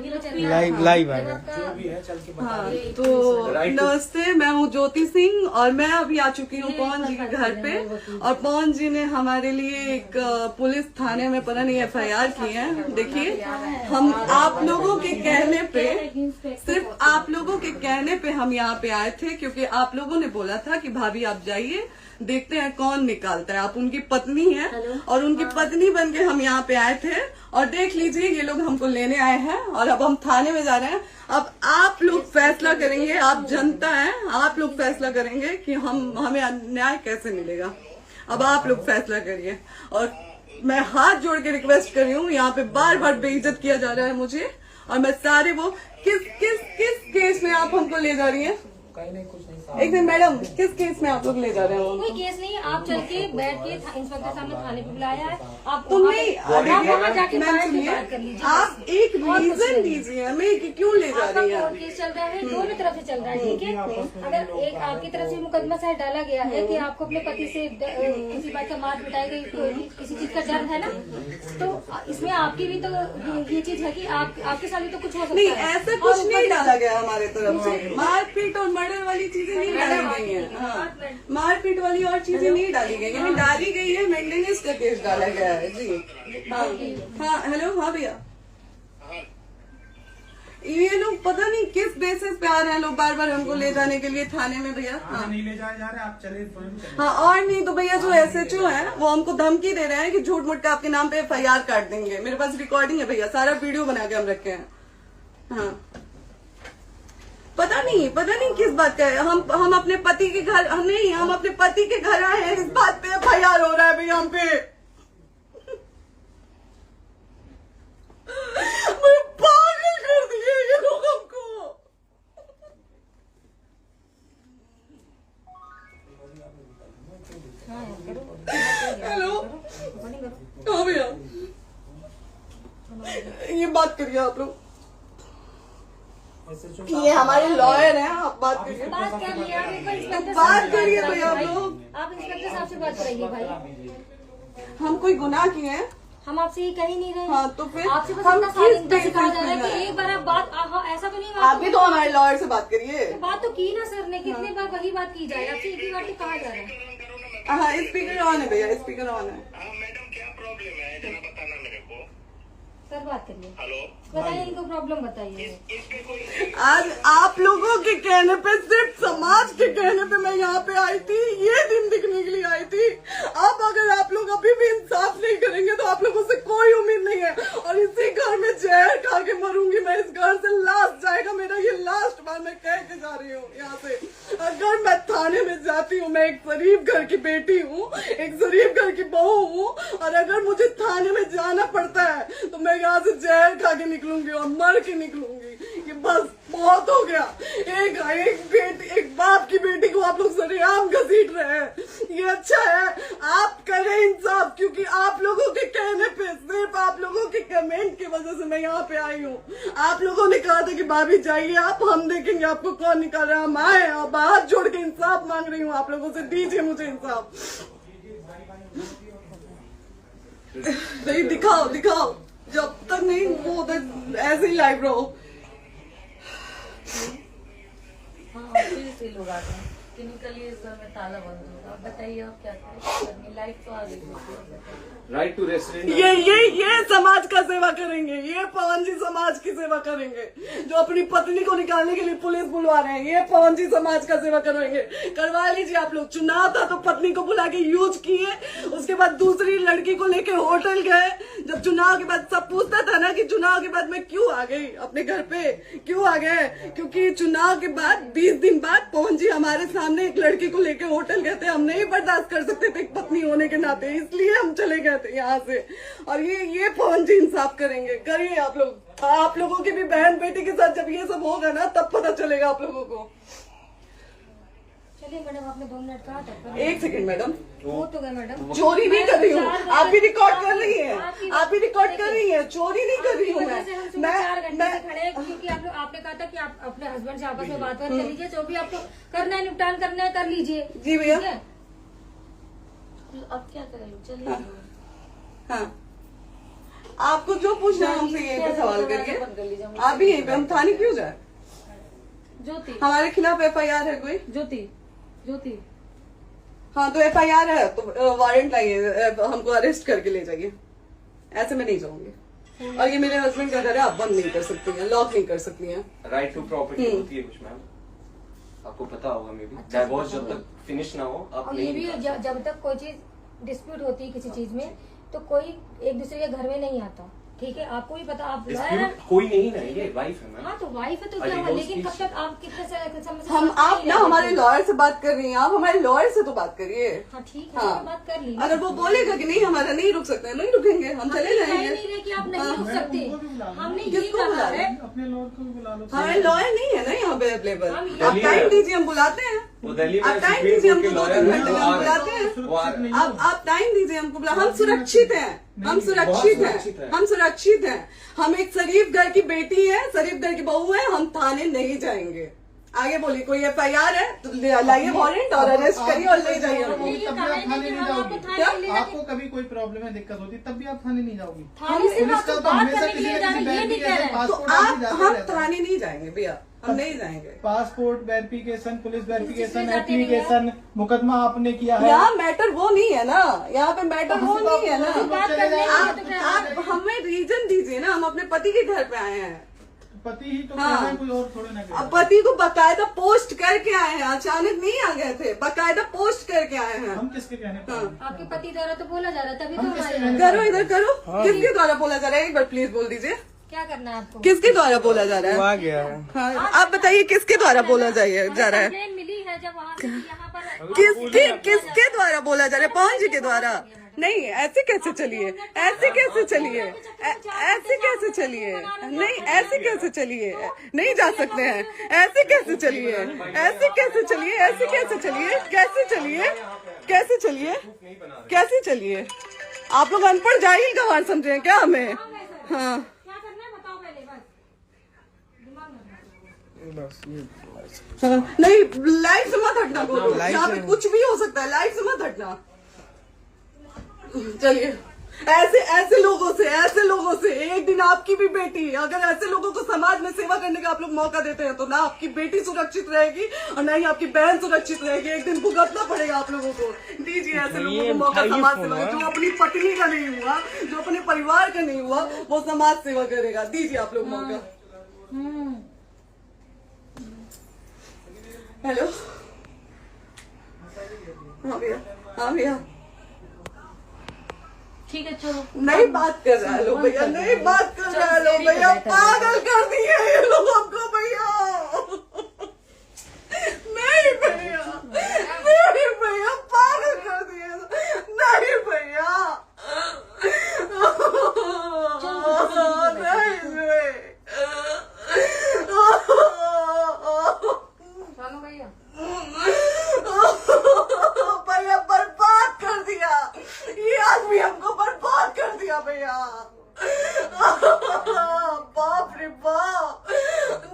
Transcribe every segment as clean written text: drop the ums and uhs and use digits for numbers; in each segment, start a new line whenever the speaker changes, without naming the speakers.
Live आएगा।
हाँ, तो नमस्ते, मैं हूँ ज्योति सिंह और मैं अभी आ चुकी हूँ पवन जी के घर पे। और पवन जी ने हमारे लिए एक पुलिस थाने में पता नहीं FIR की है। देखिए, हम आप लोगों के कहने पे, सिर्फ आप लोगों के कहने पे हम यहाँ पे आए थे, क्योंकि आप लोगों ने बोला था कि भाभी आप जाइए, देखते हैं कौन निकालता है। आप उनकी पत्नी हैं और उनकी पत्नी बन के हम यहाँ पे आए थे। और देख लीजिए, ये लोग हमको लेने आए हैं और अब हम थाने में जा रहे हैं। अब आप लोग फैसला करेंगे, आप जनता हैं, आप लोग फैसला करेंगे कि हमें न्याय कैसे मिलेगा। अब आप लोग फैसला करिए। और मैं हाथ जोड़ के रिक्वेस्ट कर रही हूँ, यहाँ पे बार बार बेइज्जत किया जा रहा है मुझे। और मैं सारे वो किस केस में आप हमको ले जा रही हैं? एक दिन मैडम, किस केस में आप लोग ले जा रहे हो?
कोई केस नहीं, आप चल के बैठ के इंस्पेक्टर साहब ने थाने पे बुलाया है। आप
तुम नहीं,
वहाँ जाके बात कर लीजिए।
आप एक रीजन दीजिए हमें कि क्यों ले जा रही है।
कोर्ट केस चल रहा है, दोनों तरफ से चल रहा है, ठीक है। अगर एक आपकी तरफ से मुकदमा शायद डाला गया है कि आपको अपने पति से किसी बात का मार पिटाई गई, किसी चीज का डर है ना, तो इसमें आपकी भी तो ये चीज है कि आपके साथ भी तो कुछ हो सकता है।
नहीं, ऐसा कुछ नहीं डाला गया हमारे तरफ से। मारपीट और मर्डर वाली चीजें नहीं डाली गई है। हाँ, मारपीट वाली और चीजें नहीं डाली गई है। डाली गई है मेंटेनेंस का केस डाला गया है जी। हाँ, हेलो, हाँ भैया, ये लोग पता नहीं किस बेसिस पे आ रहे हैं लोग बार बार हमको ले जाने के लिए थाने में भैया। हाँ,
नहीं ले जाए जा रहे, आप चले।
हाँ, और नहीं तो भैया जो SHO है वो हमको धमकी दे रहे हैं कि झूठ मूठ के आपके नाम पे FIR काट देंगे। मेरे पास रिकॉर्डिंग है भैया, सारा वीडियो बना के हम रखे हैं। हाँ, पता नहीं किस बात का है। हम अपने पति के घर नहीं, हम अपने पति के घर आए हैं, इस बात पे FIR हो रहा है भैया हम पे। पागल कर दिए ये लोग हमको। हेलो, हाँ भैया, ये बात करिए आप लोग। ये हमारे लॉयर हैं, आप बात करिए।
बात कर लिया,
बात करिए भैया आप लोग।
आप इंस्पेक्टर साहब से बात कराइए भाई।
हम कोई गुनाह किए हैं?
हम आपसे ये कह ही नहीं रहे।
हाँ, तो फिर
आपसे बस
हम
इतना
किस
सिखा जा रहा है
बेसिस
कि
पे
एक बार आप बात ऐसा तो नहीं।
आप भी तो हमारे लॉयर से बात करिए।
बात तो की ना सर ने, कितने बार वही बात की जाए, आपसे एक ही बार तो कहा जा रहा है।
हाँ, स्पीकर ऑन है भैया, स्पीकर ऑन है।
मैडम क्या प्रॉब्लम है जरा बताना मेरे को।
सर बात करिए,
हेलो,
बताइए इनको प्रॉब्लम बताइए।
इसके कोई
आज आप लोगों के कहने पे, सिर्फ समाज के कहने पे मैं यहाँ पे आई थी, ये दिन दिखने के लिए आई थी। अब अगर आप लोग अभी भी इंसाफ नहीं करेंगे तो आप लोगों से कोई उम्मीद नहीं है। और इसी घर में जहर खा के मरूंगी मैं। इस घर से लास्ट जाएगा मेरा, ये लास्ट बार मैं कह के जा रही हूँ यहाँ से। अगर मैं थाने में जाती हूँ, मैं एक शरीफ घर की बेटी हूँ, एक शरीफ घर की बहू हूँ, और अगर मुझे थाने में जाना पड़ता है तो मैं यहाँ से जहर खा के निकलूंगी और मर के निकलूंगी। ये बस बहुत हो गया। एक बाप की बेटी को आप लोग सरेआम घसीट रहे हैं। ये अच्छा है? आप करें इंसाफ, क्योंकि आप लोगों के कहने पे, सिर्फ आप लोगों के कमेंट की वजह से मैं यहाँ पे आई हूँ। आप लोगों ने कहा था कि भाभी जाइए आप, हम देखेंगे आपको कौन निकाल रहा है। हम आए और हाथ जोड़ के इंसाफ मांग रही हूँ आप लोगों से, दीजिए मुझे इंसाफ। नहीं, दिखाओ, जब तक नहीं वो उधर ऐसे ही लाइव रहो।
हाँ, फिर से लोग आते हैं कि निकलिए, इस घर में ताला बंद होगा। आप बताइए आप क्या करें, लाइफ तो आ गई।
Right to restaurant.
ये समाज का सेवा करेंगे, ये पवन जी समाज की सेवा करेंगे। जो अपनी पत्नी को निकालने के लिए पुलिस बुलवा रहे हैं, ये पवन जी समाज का सेवा करेंगे। करवा लीजिए आप लोग। चुनाव था तो पत्नी को बुला के यूज किए, उसके बाद दूसरी लड़की को लेके होटल गए। जब चुनाव के बाद सब पूछता था ना कि चुनाव के बाद मैं क्यों आ गई अपने घर पे, क्यों आ गए, क्योंकि चुनाव के बाद 20 दिन बाद पवन जी हमारे सामने एक लड़की को लेके होटल गए थे। हम नहीं बर्दाश्त कर सकते थे एक पत्नी होने के नाते, इसलिए हम चले गए थे यहाँ से। और ये पवन जी इंसाफ करेंगे। करिए आप लोग। आप लोगों की भी बहन बेटी के साथ जब ये सब होगा ना, तब पता चलेगा आप लोगों को।
चलिए मैडम, आपने 2 मिनट कहा था।
एक सेकंड मैडम,
वो तो गए मैडम।
चोरी नहीं कर रही हूँ, आप भी रिकॉर्ड कर रही हैं, आप भी रिकॉर्ड कर रही हैं। चोरी नहीं कर रही हूँ मैं
4 घंटे से खड़े हैं, क्योंकि आपने कहा था कि आप अपने हस्बैंड से आपस में बात कर लीजिए, जो भी आपको करना है, निपटान करना है, कर लीजिए।
जी भैया।
अब क्या करें, चलिए।
हाँ, आपको जो पूछना है हमसे यहीं पे सवाल करिए। आप भी यहीं पे, हम थाने क्यों जाए?
ज्योति,
हमारे खिलाफ FIR है कोई?
ज्योति
हाँ तो FIR है तो वारंट लाइए, हमको अरेस्ट करके ले जाइए। ऐसे मैं नहीं जाऊंगी। और ये मेरे हस्बैंड का घर है, आप बंद नहीं कर सकती हैं, लॉक नहीं कर सकती हैं।
राइट टू प्रॉपर्टी होती है कुछ मैम, आपको पता होगा मे बी। डाइवोर्स जब तक फिनिश ना हो आप
और ये
नहीं
भी जब तक कोई चीज डिस्प्यूट होती है किसी चीज में, तो कोई एक दूसरे के घर में नहीं आता, ठीक है? आपको भी पता, आप लॉयर हैं।
कोई नहीं ना, ये वाइफ है मैम।
हाँ तो वाइफ है तो क्या हुआ, लेकिन कब तक आप कितने समय से
हम आप ना हमारे लॉयर से बात कर रही हैं, आप हमारे लॉयर से तो बात करिए।
हाँ ठीक है,
हाँ।
मैं बात कर ली।
अगर वो बोलेगा कि नहीं हमारा नहीं रुक सकते, नहीं रुकेंगे, हम चले
कह
जाएंगे।
नहीं रहे कि आप नहीं रुक सकते, हमने ये
किसको
कहा
बुला
है।
अपने लॉयर को भी बुला लो।
हमारे लॉयर नहीं है ना यहाँ पे अवेलेबल।
हम
आप टाइम दीजिए, हम बुलाते हैं।
वो दिल्ली में
आप टाइम
सुप्रीम
दीजिए
कोर्ट के
हमको, 2
लॉयर
घंटे
हैं,
में
वो
हम
आ
बुलाते
रहे
हैं।
हैं, वो आ रहे हैं।
आप टाइम दीजिए हमको, हम सुरक्षित हैं, हम सुरक्षित हैं, हम सुरक्षित हैं। हम एक शरीफ घर की बेटी है, शरीफ घर की बहू है, हम थाने नहीं जाएंगे। आगे बोलिए, कोई FIR है तो लाइए वारंट और अरेस्ट करिए और ले जाइए हमको।
तब भी आप थाने नहीं जाओगी।
क्या?
आपको कभी कोई प्रॉब्लम है, दिक्कत होती, तब भी आप थाने नहीं जाओगी।
थाने से
पुलिस
आप
का तो
बात
हमेशा
करने के
किसी
लिए
न
जा रहे
किसी
हैं, ये नहीं कह रहे हैं।
तो
पासपोर्ट
आप
जाते
हम
रहता है।
थाने नहीं जाएंगे भैया, हम नहीं जाएंगे।
पासपोर्ट वेरिफिकेशन, पुलिस वेरिफिकेशन,
किस चीज़ में जाते नहीं
एप्लीकेशन, मुकदमा आपने किया है।
यहाँ मैटर वो नहीं है ना, यहाँ पे मैटर वो नहीं है ना।
बात करने के लिए तो क्या-
आप हमें रीजन दीजिए ना, हम अपने पति के घर पे आए हैं।
पति ही तो
हाँ।
कह रहे हैं, कोई और थोड़े ना कह रहे
अब
हैं।
पति को बकायदा पोस्ट करके आए हैं, अचानक नहीं आ गए थे, बकायदा पोस्ट करके आए हैं।
हम किसके कहने पर आए?
आपके पति द्वारा तो बोला जा रहा है, तभी तो
हम
हम
किसके
आए
कहने
हैं।
पर
करो इधर करो, किसके द्वारा बोला जा रहा है? एक बार प्लीज बोल दीजिए,
क्या करना है आपको?
किसके द्वारा बोला जा रहा है?
गया है।
हाँ, आप बताइए किसके द्वारा बोला जा रहा है?
कंप्लेन मिली है जब वहाँ से यहाँ पर
किसके द्वारा बोला जा रहा है? पवन जी के द्वारा? नहीं, ऐसे कैसे चलिए, ऐसे कैसे चलिए, ऐसे कैसे चलिए, नहीं ऐसे कैसे चलिए, नहीं जा सकते हैं, ऐसे कैसे चलिए, ऐसे कैसे चलिए, ऐसे कैसे चलिए, कैसे चलिए, कैसे चलिए, कैसे चलिए? आप लोग अनपढ़ जाहिल गंवार समझे हैं क्या हमें? हाँ
क्या करना है बताओ पहले, बस दिमाग में
बस ये
हाँ, नहीं लाइफ से मत हटना, को यहाँ पे कुछ भी हो सकता है, लाइफ से मत हटना। चलिए, ऐसे लोगों से एक दिन आपकी भी बेटी, अगर ऐसे लोगों को समाज में सेवा करने का आप लोग मौका देते हैं तो ना आपकी बेटी सुरक्षित रहेगी और ना ही आपकी बहन सुरक्षित रहेगी। एक दिन भुगतना पड़ेगा आप लोगों को। दीजिए ऐसे लोगों को मौका समाज सेवा का, जो अपनी पत्नी का नहीं हुआ, जो अपने परिवार का नहीं हुआ, वो समाज सेवा करेगा। दीजिए आप लोग मौका। हेलो, हाँ भैया, हाँ भैया,
ठीक है चलो।
नहीं बात कर रहा है लोग भैया, नहीं बात कर रहा है लोग भैया, पागल कर दिए ये लोग हमको भैया। नहीं भैया, नहीं भैया, पागल कर दिए, नहीं भैया,
चलो भैया,
भैया बर्बाद कर दिया ये आदमी, हमको बर्बाद कर दिया भैया। बाप रे बाप,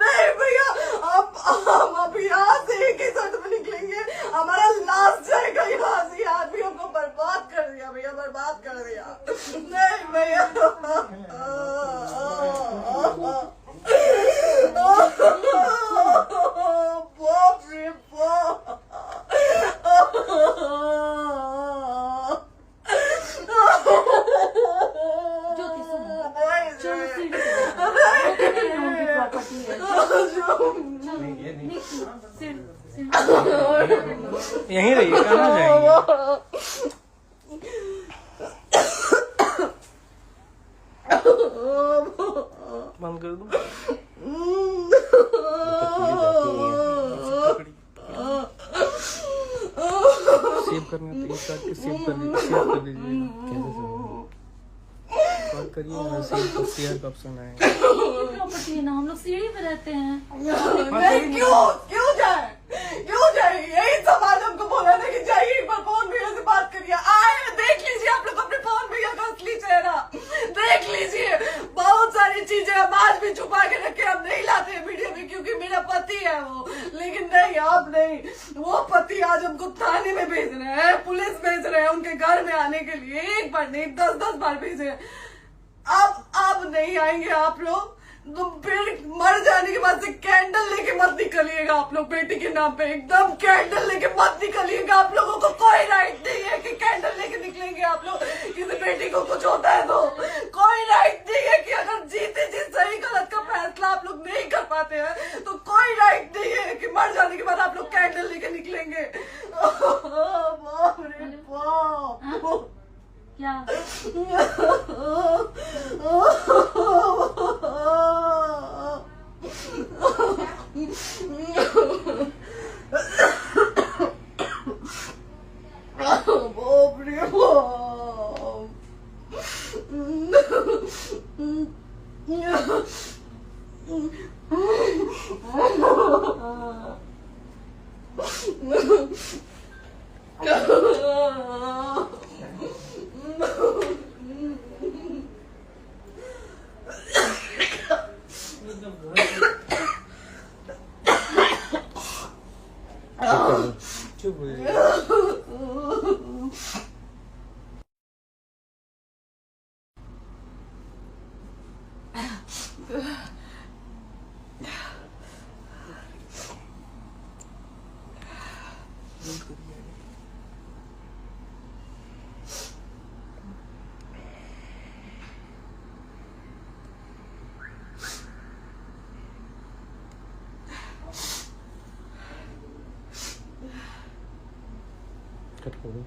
नहीं भैया, हम अभी यहाँ से एक ही शर्त में निकलेंगे, हमारा लास्ट जाएगा यहाँ से। ये आदमी हमको बर्बाद कर दिया भैया, बर्बाद कर दिया। नहीं भैया, बाप रे बाप,
ज्योति सुनो,
नहीं,
चलो सीढ़ी पे
नहीं,
प्रॉपर्टी है,
यहीं रहिए, कहाँ जाएंगे? बंद कर दूं? सेव करना तो एक काट के सेव कर दीजिए। कॉल करिए ना, सेव शेयर का ऑप्शन आएगा।
प्रॉपर्टी है ना, हम लोग सीढ़ी पे रहते हैं।
नहीं, क्यों जाए, क्यों जाए? यही समाज हमको बोला था कि जाइए एक बार पवन भैया से बात करिए। आए, देख लीजिए आप लोग अपने पवन भैया का असली चेहरा, देख लीजिए। बहुत सारी चीजें हम आज भी छुपा के रखे, हम नहीं लाते वीडियो में क्योंकि मेरा पति है वो, लेकिन नहीं, आप नहीं। वो पति आज हमको थाने में भेज रहे हैं, पुलिस भेज रहे हैं उनके घर में आने के लिए, एक बार नहीं 10-10 बार भेजे। अब नहीं आएंगे आप लोग, तो फिर मर जाने के बाद से कैंडल लेके मत निकलिएगा आप लोग बेटी के नाम पे, एकदम कैंडल लेके मत निकलिएगा। आप लोगों को कोई राइट नहीं है कि कैंडल लेके निकलेंगे आप लोग। किसी बेटी को कुछ होता है तो कोई राइट नहीं है कि अगर जीते जी सही गलत का फैसला आप लोग नहीं कर पाते हैं तो कोई राइट नहीं है कि मर जाने के बाद आप लोग कैंडल लेके निकलेंगे। बाप रे बाप।
क्या
बाप रे
चुप हो जाइए। कट कर दो।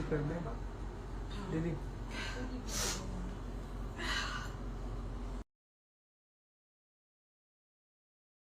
कर दे दीदी।